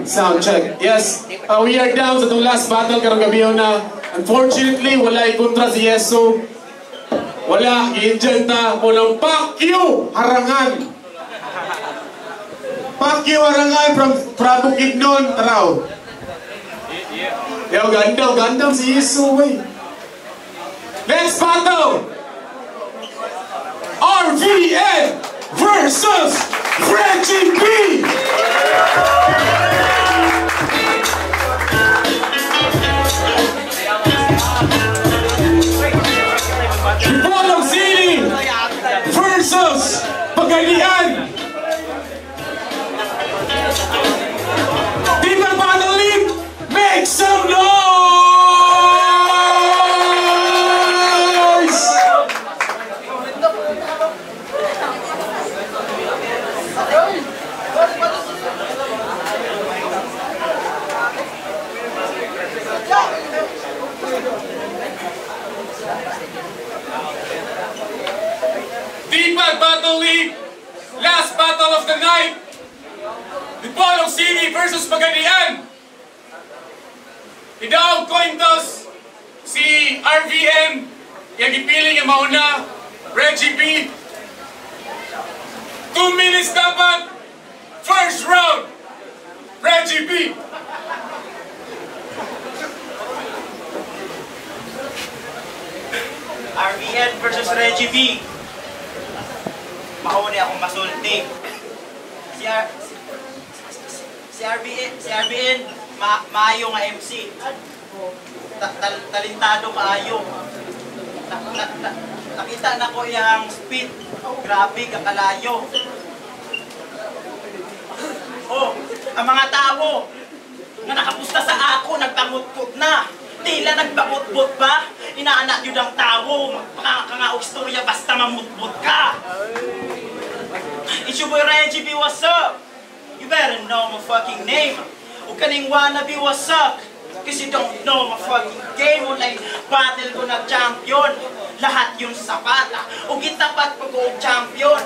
Sound check. Yes, we are down sa itong last battle karong gabi na. Unfortunately, wala ikontra si Yeso. Wala, i-inject na po ng Pacquiao Harangan. Pacquiao Harangan from Bukidnon, Taraw. Yo, gandang si Yeso, wey. Next battle! RVN versus Reggie B! Bolong City versus Pagadian. People Battle League, make some noise! Deepak Battle League, last battle of the night. The Bolong City versus Pagadian. Idaw coin toss si RVN, yung ipiling yung mauna, Reggie B. 2 minutes dapat. First round, Reggie B. RVN versus Reggie B. Mahuli akong masulti. Si RBN, maayo nga MC. Talentado maayo. Nakita na ko yung speed. Grabe, kakalayo. Oh, ang mga tao na nakapusta sa ako, nagpangutput na. Tila nagpangutput ba? Inaanak yun ang tao. Makakangao istorya basta mamutput ka. It's your boy Reggie B, what's up? You better know my fucking name. Huwag ka ning wannabe, what's up? Cause you don't know my fucking game. Online battle ko na champion. Lahat yun sapat. O gitapat ko ko champion.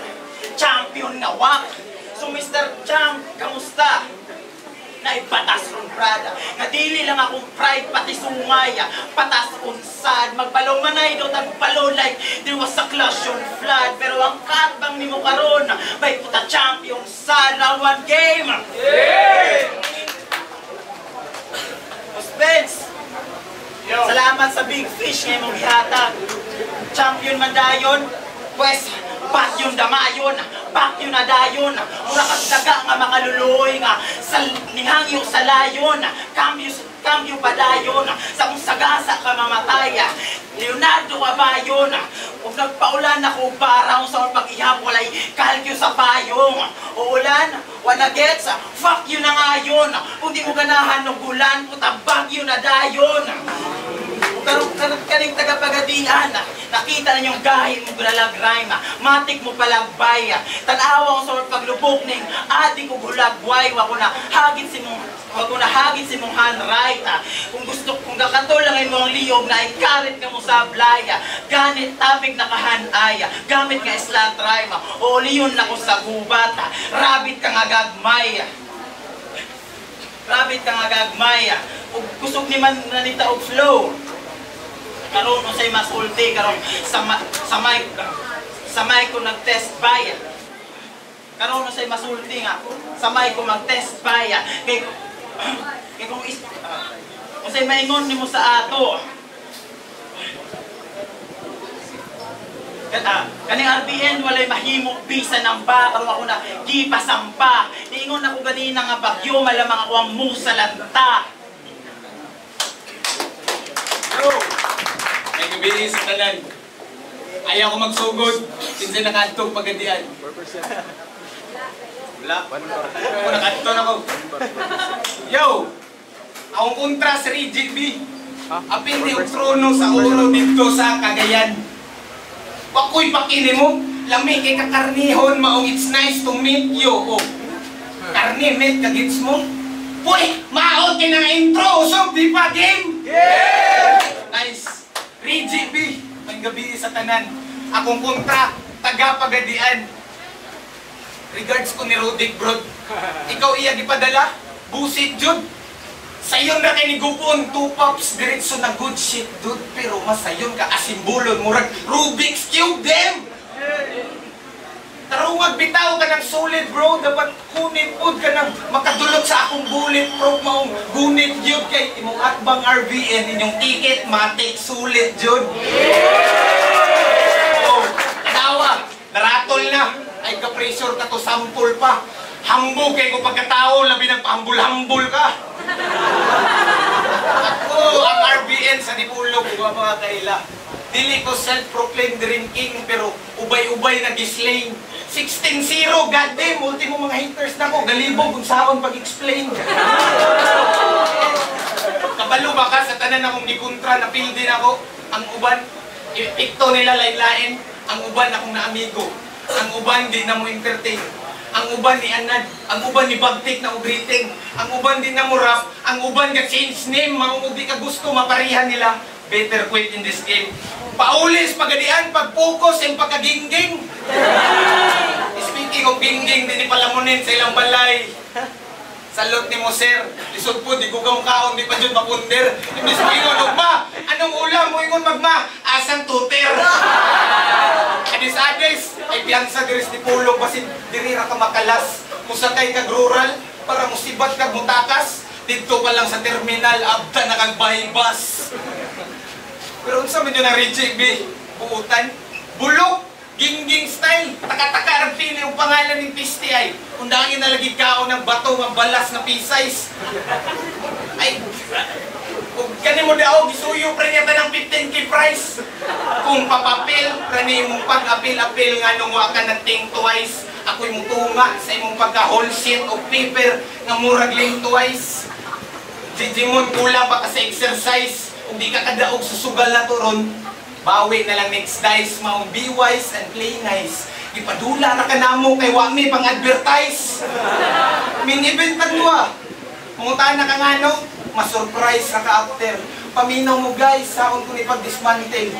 Champion na wak. So Mr. Champ, kamusta? Naipatas ron brada. Nga dili lang akong pride pati sungay. Patas unsad. Magpalaw manay daw tagpalaw like there was a clash on flood. Pero ang katbang ni mo karon may puta champion sa round 1 game. Yeah! Spence, salamat sa big fish ngayon mong ihatag. Champion man dayon. Pwes, pat yung damayon, pak yung nadayon, mura kasdaga nga mga luluoy nga, nihangyo sa layon, cambio padayon, sa kung sagasa ka mamataya, Leonardo Abayon, kung nagpaulan ako paraw sa pag-ihap, walay kalkyo sa payong, uulan, wala gets, fuck you na nga yun, kung di mo ganahan ng bulan, puta bagyo na dayon. Kaning tagapagadian, nakita na yung gahit mo gulag rhyme, matik mo palagbay, tanawa ko sa paglubok ning adi ko gulagway, wako na hagit si mong handwrite. Kung gusto kong kakatulangin mo ang liyog na ikarit ka mo sa blaya, ganit tapig na kahanay, gamit nga slant rhyme, o liyon na ko sa gubat, rabbit ka nga gagmay. Rabbit ka nga gagmay, o kusog ni man nanita og flow. Karon unsay mas ulti karon sa mic ko nag-test buy. Karon unsay mas ulti nga sa mic ko mag-test buy. Kay kung unsay maingon nimo sa ato. Kaning RBN walay mahimo bisa ng ba karon ako na gipasampa. Niingon ako ganina nga bagyo malamang ako ang musalanta. Ay gabi sa tanan. Ayaw ko magsugod. Sinsa nakatog Pagadian. Wala. Ako nakatog ako. Yo! Akong kontra sa Reggie B. Apindi og trono sa oro dito sa Cagayan. Wakoy pakini mo. Lami kay kakarnihon maong it's nice to meet you. Oh. Karni meet kagits mo. Puy! Maot ka ng intro! So, di pa game? Yeah! Nice! Reggie B, may gabi sa tanan. Akong kontra, taga-Pagadian. Regards ko ni Rodic, bro. Ikaw iya gipadala? Busit, Jud. Sayon na kay ni Gupon, 2 pops, diretso na good shit, dude. Pero masayon ka, asimbulon, murag Rubik's Cube, dem! Tarungag bitaw ka ng solid, bro. Dapat kunit po ka ng makadulot sa akong bulletproof maong gunit, Jud. Kay imong atbang RVN, inyong ticket, matik, sulit, Jud. Oh, tawa, naratol na. Ay, ka-pressure ka to, sample pa. Hambog kay ko pagkatao, labi ng pahambul-hambul ka. Ako, ang RBN sa Dipulog, mga kaila. Dili ko self-proclaimed dream king, pero ubay-ubay nag-slay. 16-0, goddamn, ultimo mga haters na ko, galibog kung saan pag-explain. Kabalo ba ka sa tanan akong nikontra, napil din ako. Ang uban, ipikto nila lain-lain. Ang uban akong na-amigo. Ang uban di na mo entertain. Ang uban ni Anad, ang uban ni Bagtik na ugriting, ang uban din na mo rap, ang uban ka change name, mga di ka gusto maparihan nila. Better quit in this game. Paulis, pagadian, pag-focus, and pagkagingging. Speaking of gingging, di ni palamunin sa ilang balay. Salot ni mo, sir. Lisod po, di ko kaon, di pa dyan mapunder. Imbis mo ingon, ma, anong ulam mo ingon magma? Asang tuter. Adis-adis, ay piyansa diris di pulog, basit dirira ka makalas. Musakay kag rural, para musibat kag mutakas. Dito pa lang sa terminal, abda na kag bus. Pero unsa man yun ang reject, B? Buutan, bulok, gingging style, taka-taka ang pili yung pangalan ng pisti ay undangin na lagi kao ng bato ng balas na pisais. Ay, kung kani mo daw, gisuyo pre niya ng 15K price. Kung papapil, rani mong pag-apil-apil nga nung waka ng think twice. Ako'y mutunga sa imong pagka-whole sheet of paper nga murag link twice. Jijimon kulang pa ka sa exercise. Kung di ka kadaog sa sugal na turon, bawi na lang next dice, maong be wise and play nice. Ipadula na ka na mo kay wami pang-advertise. Min-event tagwa. Mungutaan na ka nga no, masurprise na ka after. Paminaw mo guys, saon ko ni pag-dismantle.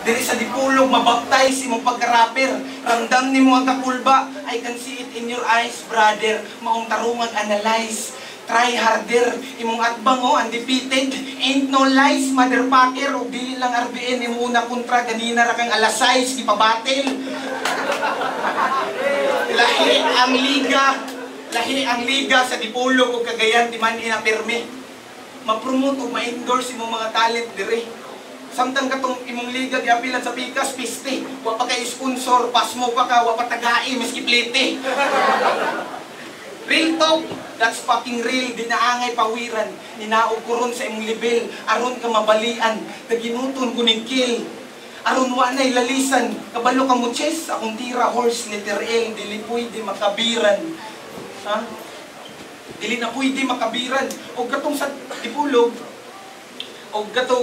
Diri sa Dipulog, mabaptize imong pagka-rapper. Ramdam ni mo ang kapulba. I can see it in your eyes, brother. Maong tarungan analyze. Try harder, imong atbang o, undefeated. Ain't no lies, motherfucker. O dili lang RBN, imong una kontra, ganina ra kang alas 6, ipabatil. Lahi ang liga sa Dipulog o Cagayan, di man inapirme. Ma-promote o ma-endorse imong mga talent dire. Samtang katong imong liga, di-apilan sa pikas, piste. Wa pa kay sponsor, pasmo pa ka, wa pa tagai, miski plete. Real talk, that's fucking real. Dinaangay pawiran, ninaog ko ron sa imong level. Aron ka mabalian, taginuton ko ning kill. Aron wa na'y lalisan, kabalo ka mo chess, akong tira horse, letter L, dili pwede makabiran. Ha? Dili na pwede makabiran. O gatong sa Dipulog, o gatong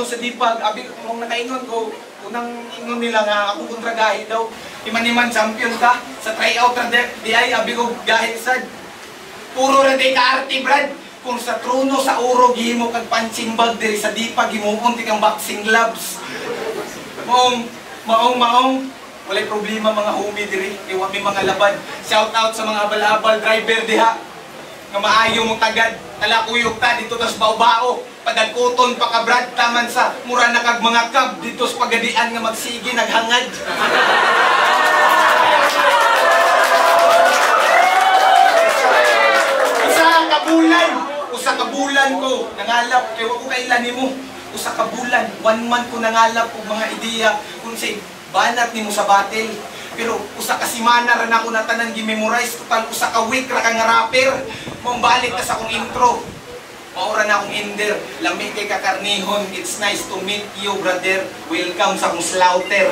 sa Dipag, abi mong nakaingon ko, unang ingon nila nga ako kontra gahi daw. Iman-iman champion ka sa tryout ra di ay abi ko gahi sad. Puro ra di ka arte, Brad. Kung sa trono sa uro gihimo kag punching bag diri sa Dipag gimuon ti kang boxing gloves. Maong walay problema mga homie diri, iwa mi mga labad. Shout out sa mga abal-abal driver diha. Nga maayo mo tagad, talakuyog ta dito tas bao-bao. Padagkuton pa ka Brad, taman sa mura na kag mga kab dito sa pagadian nga magsigi naghangad. Usa ka bulan ko nangalap kay wa ko kailan nimo. Usa ka bulan, 1 month ko nangalap og mga ideya kung say banat nimo sa battle. Pero usa ka semana ra na ako natanan gi-memorize, total usa ka week ra ka nga rapper. Mong balik ta sa akong intro. Maura na akong ender, lamig kay kakarnihon. It's nice to meet you, brother. Welcome sa akong slaughter.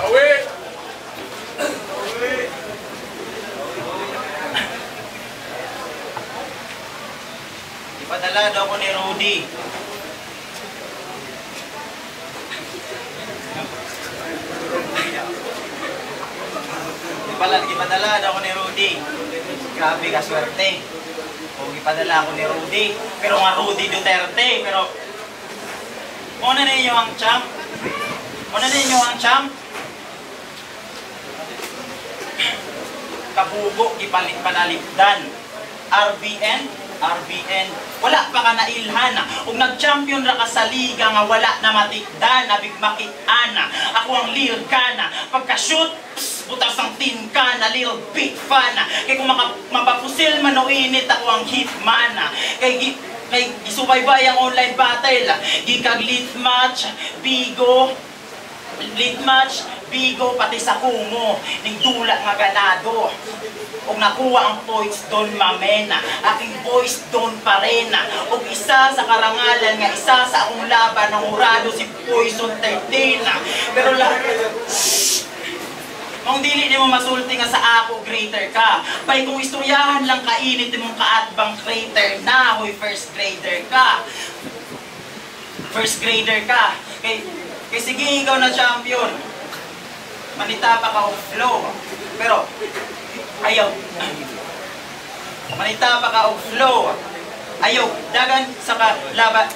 Awi! Ipadala daw ko ni Rudy. Ipadala daw ko ni Rudy. Grabe ka swerte. O ipadala ako ni Rudy. Pero nga Rudy Duterte. Pero muna ninyo ang champ. Muna ninyo ang champ. kabugo ipalit panalipdan. RBN, wala pa ka nailhan. Kung nag-champion ra ka sa liga nga wala na matikdan, abig makian. Ako ang lil kana, pagka-shoot, butas ang tin ka na lil big fan. Kaya kung mapapusil man o init, ako ang hitman. Kay isubaybay ang online battle, gikag lit match, Bigo, pati sa Kumo, ning dula nga ganado. Kung nakuha ang points doon, mamena, aking voice doon pa rin. Kung isa sa karangalan nga, isa sa akong laban, ng urado si Poison 13. Pero kung dili mo masulti nga sa ako, greater ka. Pay kung istoryahan lang kainit mong kaatbang crater na, hoy first grader ka. Kay sige, ikaw na champion. Manita pa ka og flow. Pero, ayaw. Manita pa ka og flow. Ayaw, dagan sa kalaban,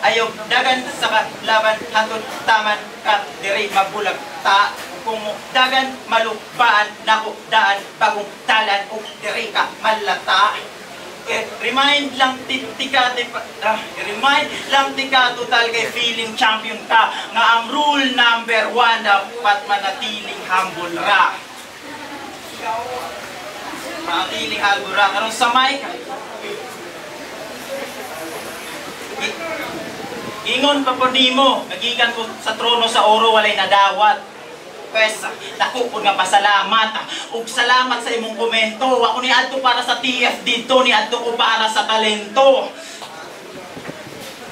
hantod taman ka, diri mabulag ta. Kung dagan malupaan, naku daan, bagong talan, o diri ka malata. Remind lang tika total kay feeling champion ka nga ang rule number 1 dapat manatiling humble ra. Karon sa mic. Ingon pa po nimo, nagikan ko sa trono sa oro walay nadawat. Pes, dako po nga pasalamat. Ug salamat sa imong komento. Ako ni adto para sa TF dito, ni adto ko para sa talento.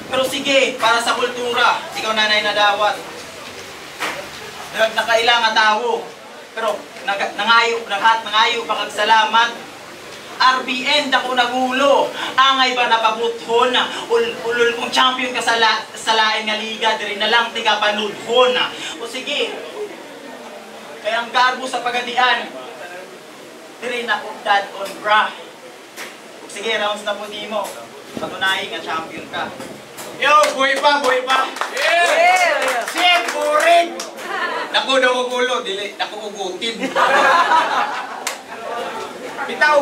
Pero sige, para sa kultura, ikaw nanay nadawat. Nakailangan tao. Pero nangayo pa kag salamat. RBN dako nagulo. Angay ba napabuthon? Ulul kung champion ka sa lain nga liga, diri na lang tiga panudhon. O sige, kaya ang garbo sa pagadian, diri na kung dad on bra. Sige, rounds na po di mo. Patunahin nga champion ka. Yo, buhay pa! Yeah! Shit, boring! Naku, nakugulo, dili, nakugutin. Bitaw,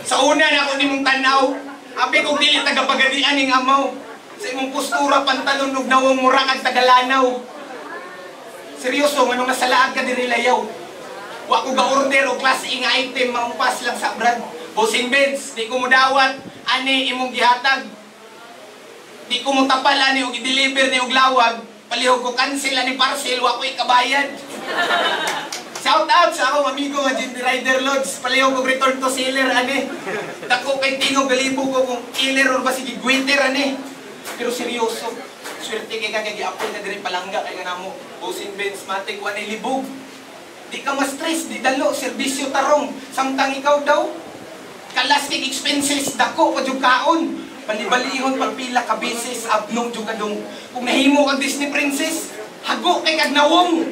sa una na ako nimong tanaw, habi kong dili tagapagadian ning amaw. Sa imong postura, pantalon, ug nawang mura kag tagalanaw. Seryoso, manong nasalaag ka diri layaw. Wa ko ga-order o klase nga item, maumpas lang sa brand. Bossing Benz, di ko mo dawat, ani imong gihatag. Di ko mo tapal, ani o i-deliver ni og lawag. Palihog ko cancel, ani parcel, wa ko ikabayad. Shout out sa akong amigo nga Jimmy Rider Lodge. Palihog ko return to seller, ani. Dako kay tingog galibo ko kung killer or ba sige gwinter, ani. Pero seryoso, swerte kay kagagi-apple na diri palangga kay kanamo. Bossing Benz, matik, wanay libog. Di ka ma-stress, di dalo, serbisyo tarong. Samtang ikaw daw, kalastig expenses, dako pa jud kaon. Bali-balihon pagpila ka beses, abnong jud kadong. Kung nahimo kang Disney princess, hago kay kagnawong.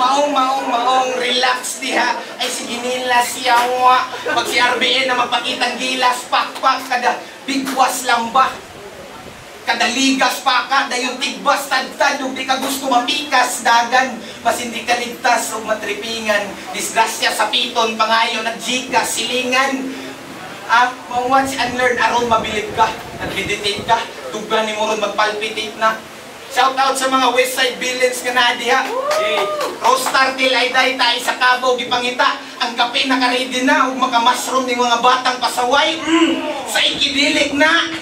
Maong, relax diha. Ay sige nila siyawa. Pag si RBN na magpakitang gilas, pak kada bigwas lang ba? Kada ligas pa ka, dayon tigbas, tadtad, ug di ka gusto mapikas, dagan, mas hindi ka ligtas, ug matripingan, disgrasya sa piton, pangayo, nagjikas, silingan. Mauwan si unlearn, aron mabilib ka, nag-meditate ka, duggan ni mo ron magpalpitate na. Shout out sa mga Westside Villains nga na diha. Roastar till ay day tayo sa Cabo, gipangita, ang kape naka-ready na, ug maka-mushroom ng mga batang pasaway, sa ikidilik na.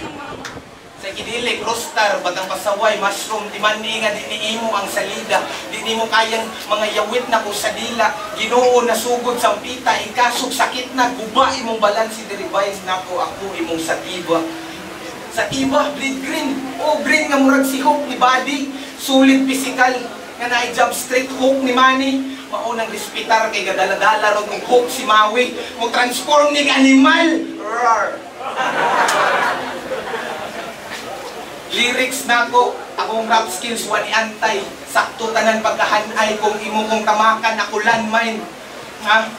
Sa ikidilik, roastar, batang pasaway, mushroom, timani nga, di niimo ang salida, di nimo kayang mga yawit na kusadila, Ginoo na sugod sa pita, ikasog sakit na, guba imong balansi, derivise na ako imong satiba. Satiba, bleed green, o green nga murag si Hook ni body, sulit physical, nga na job straight Hook ni Manny, maunang respitar kay gadala-dala ron ng Hook si Maui, mo transform ni animal, roar. Lyrics na ko, akong rap skills wani antay, sakto tanan pagkahanay kung imo kong tamakan ako landmine. Ha?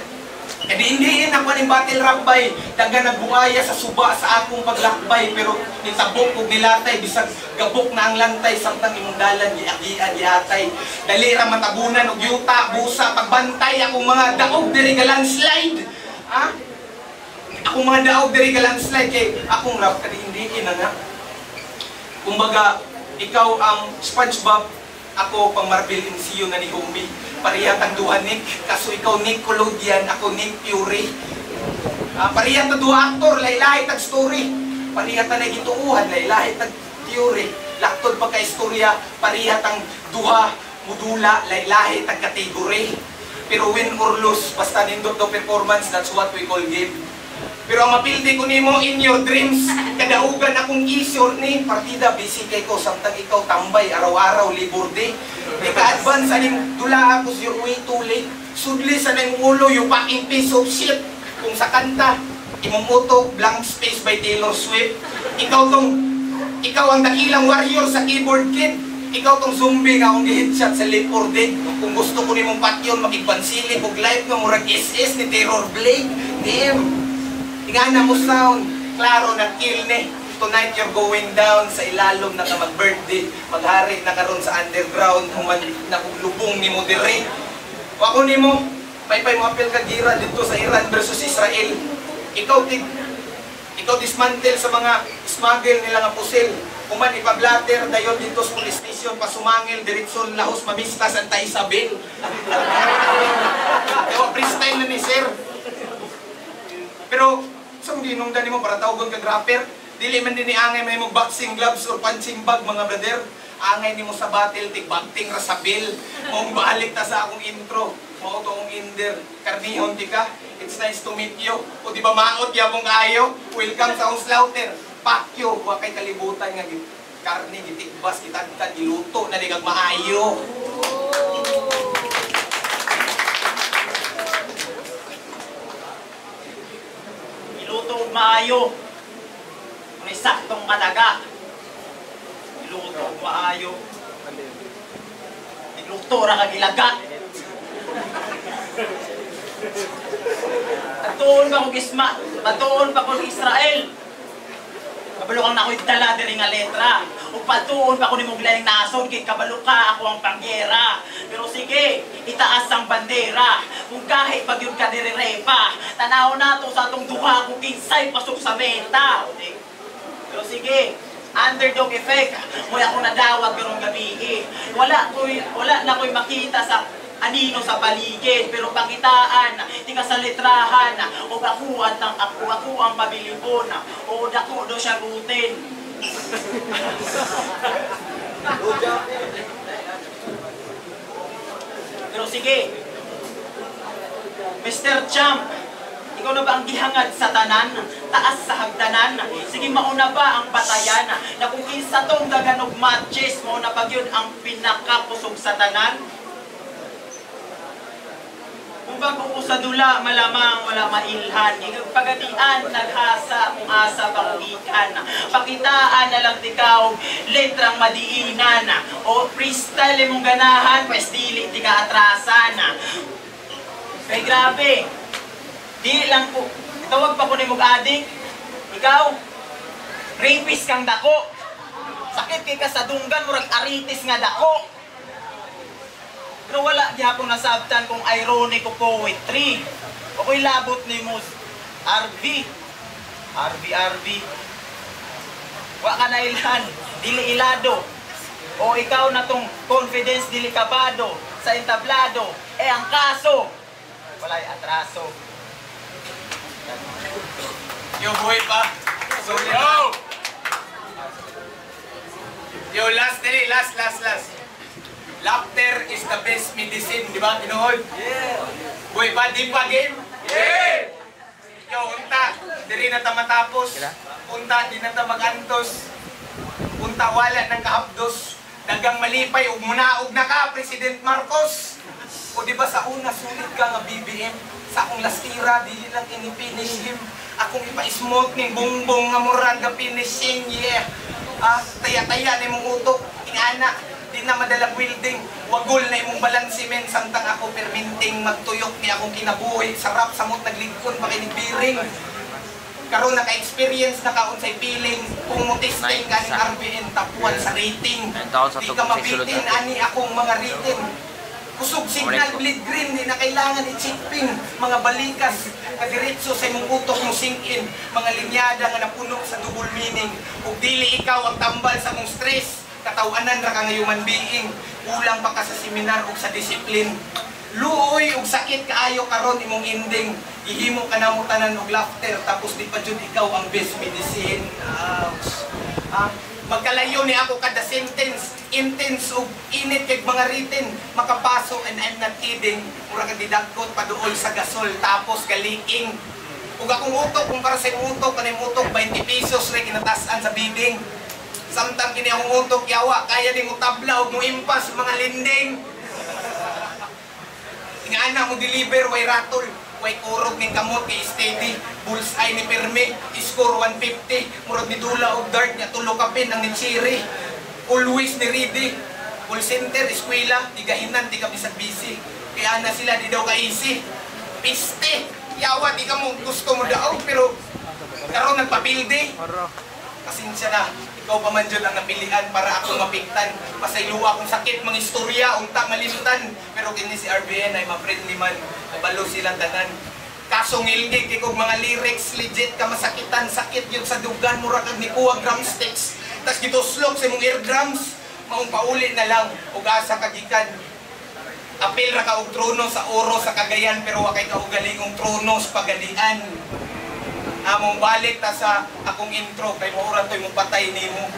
Kadi indiin ako ning battle rap bay, daga nagbuaya sa suba sa akong paglakbay, pero nitabok kog nilatay bisag gabok na ang lantay samtang imong dalan giagian giatay. Dali ra matabunan og yuta, busa pagbantay akong mga daog diri ka landslide. Ha? Akong mga daog diri ka landslide kay akong rap kadi hindi na nga. Kumbaga, ikaw ang SpongeBob, ako pang Marvel MCU nga ni Humbi. Parehas ang duha Nick, kaso ikaw Nickelodeon, ako Nick Fury. Parehas ang duha aktor, lahi-lahi tag story. Parehas ang nagituuhan, lahi-lahi tag theory. Laktod pa ka istorya, parehas ang duha modula, lahi-lahi tag kategory. Pero win or lose, basta nindot do performance, that's what we call game. Pero ang mapildi ko nimo in your dreams, kadaugan akong isyor ni partida busy kay ko samtang ikaw tambay araw-araw libur day. Di ka advance aning dula ako your way too late. Sudli sa nang ulo you fucking piece of shit. Kung sa kanta imong utok Blank Space by Taylor Swift. Ikaw ang dakilang warrior sa keyboard kid. Ikaw tong zombie nga akong gi-headshot sa Left 4 Dead. Kung gusto ko nimong patyon makigpansili og live nga murag SS ni Terror Blade. Damn. Ingana mo sound, klaro na kill ni. Tonight you're going down sa ilalom na ka mag-birthday. Maghari na karon sa underground, human nakuglubong ni mo dire. O ako ni mo, may mo apel ka gira dito sa Iran versus Israel. Ikaw dismantle sa mga smuggle nila nga pusil. Kuman ipablatter dayon dito sa police station, pasumangil, diretson, lahos, mamistas, antay Isabel. Ewa, freestyle na ni sir. Pero, sa mga ginungdan mo para tawgon kag rapper, dili man din ni angay may mo boxing gloves or punching bag mga brother. Angay nimo sa battle tig-bacting ra sa bill. Mong balik ta sa akong intro. Mao to akong inder. Karnihon ti ka. It's nice to meet you. O di ba maot gyapon kaayo? Welcome sa akong slaughter. Pakyo, wa kay kalibutan nga karne gitigbas kitagtad giluto na di kag maayo. Iluto maayo. May saktong kataga. Iluto maayo. Iluto ra kag ilaga. Patuon pa kong isma. Patuon pa kong Israel. Kabalo kang nako'y dala diri nga letra. O patuon pa ko ni mong layang nason kay kabalo ka ako ang pangyera. Pero sige, itaas ang bandera. Kung kahit pag yun ka diri repa, tanaw na to sa atong duha kung kinsay pasok sa meta. Pero sige, underdog effect. Moy ako nadawat karong gabi. Wala na ko'y makita sa anino sa paligid, pero pakitaan, di ka sa letrahan, o bakuan ng ako ang pabilibon, o dako do siya rutin. Pero sige, Mr. Champ, ikaw na ba ang gihangad sa tanan, taas sa hagdanan? Sige, mauna ba ang batayan, na kung kinsa tong daganog matches, mauna pa yun ang pinakapusog sa tanan? Kung bago ko sa dula, malamang wala mailhan. Pagatian, naghasa, kung asa pangugikan. Pakitaan na lang tikaw, letrang madiinan. O freestyle mong ganahan, pues dili di ka atrasan. Kaya grabe, di lang po, tawag pa ko ni mong adik. Ikaw, rapist kang dako. Sakit kay ka sa dunggan, murag aritis nga dako. Pero wala gihapon nasabtan kung ironic o poetry. O ko'y labot ni mo RV. Wa ka na ilhan, dili ilado. O ikaw na tong confidence dili kabado sa entablado. Ang kaso, walay atraso. Yo, boy pa. Sorry. Yo, last. Laughter is the best medicine, di ba? Tinuod? Yeah. Boy pa, di pa game? Yeah! Yo, unta, diri na ta matapos. Unta, di na ta magantos. Unta, wala ng kahapdos. Dagang malipay, ug munaog na ka, President Marcos. O di ba sa una, sulit ka nga BBM. Sa akong lastira, di lang ini-finish him. Akong ipa-smoke ning bongbong nga murag nga finishing, yeah. Taya-taya na mong utok, ingana. Di na madalang building, wagol na imong balansimen, samtang ako perminting magtuyok ni akong kinabuhi, sarap samot naglingkon makinigbiring. Karon naka-experience na kaunsay feeling, kung mo-testing ka ng RBN top 1 sa rating. Di ka mabitin ani akong mga rating. Kusog signal, bleed green, di na kailangan i-chipping. Mga balikas, kadiretso sa imong utok mo sink-in. Mga linyada nga napuno sa double meaning. Ug dili ikaw ang tambal sa mong stress, katawanan ra ka nga human being. Kulang pa ka sa seminar ug sa disiplin. Luoy ug sakit kaayo karon imong ending. Ihimo ka na mo tanan og laughter, tapos di pa jud ikaw ang best medicine. Magkalayo ni ako kada sentence, intense ug init kay mga written, makapaso and I'm not kidding. Mura ka didagkot paduol sa gasol tapos galiking. Ug akong utok kumpara sa imong utok, kanay utok 20 pesos ray kinatasan sa bidding. Samtang kini akong utok yawa kaya ning utabla ug mo impas mga linding. Nga mo deliver way ratol, way kurog ning kamot kay steady, bullseye ni perme, score 150, murag ni dula og dart nya tulo ka pin ang ni cherry. Always ni ready. Call center, eskwela, tigahinan, tiga bisag busy. Kaya na sila di daw ka easy. Piste, yawa di ka mo gusto mo daw pero karon nagpabilde. Pasensya na, ikaw pa man dyan ang napilian para ako mapiktan. Pasayluwa akong sakit, mga istorya, unta malimtan. Pero kini si RBN ay ma-friendly man, nabalo silang tanan. Kaso ngilgig, kikog mga lyrics, legit ka masakitan. Sakit yun sa dugan, mura kag ni kuha drumsticks. Tas gituslok sa mong eardrums, maong pauli na lang, ug asa kagikan. Apil ra ka og trono sa oro sa Cagayan, pero wa kay kaugalingong trono sa pagalian. Among balik ta sa akong intro kay maura to'y mong patay nimo.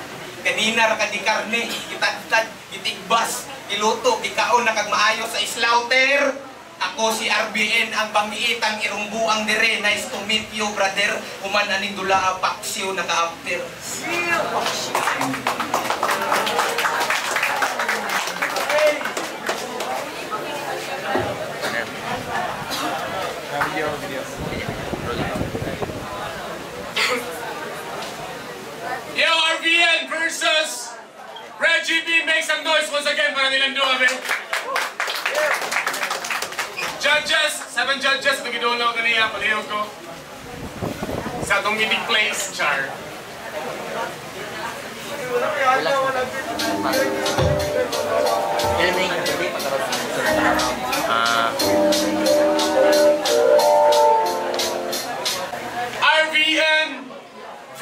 Kanina ra ka di karne, gitagtad, gitigbas, giluto, gikaon na kag maayo sa slaughter. Ako si RBN ang pangiitang irungbuang dire. Nice to meet you, brother. Human aning dula paksiw naka-after. Yo, RBN versus Reggie B. Make some noise once again para nilang duwa, man. Judges, 7 judges, nagidulaw ka niya, palihog ko. Sa itong meeting place, char. RBN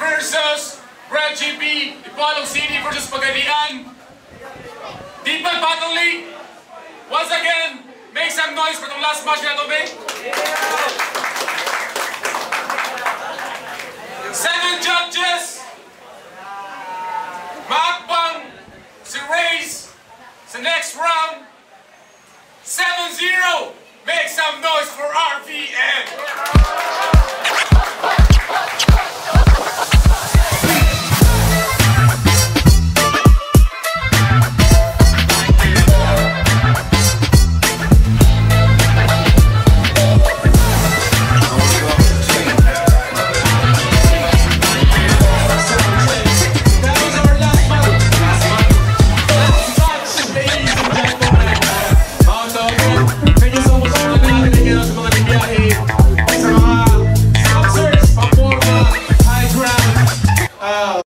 versus Reggie B. Ipalong City versus Pagadian. Deepan Battle League. Once again, make some noise for the last match na ito, be. 7 judges. Maakbang si Reyes sa next round. 7-0. Make some noise for RBN.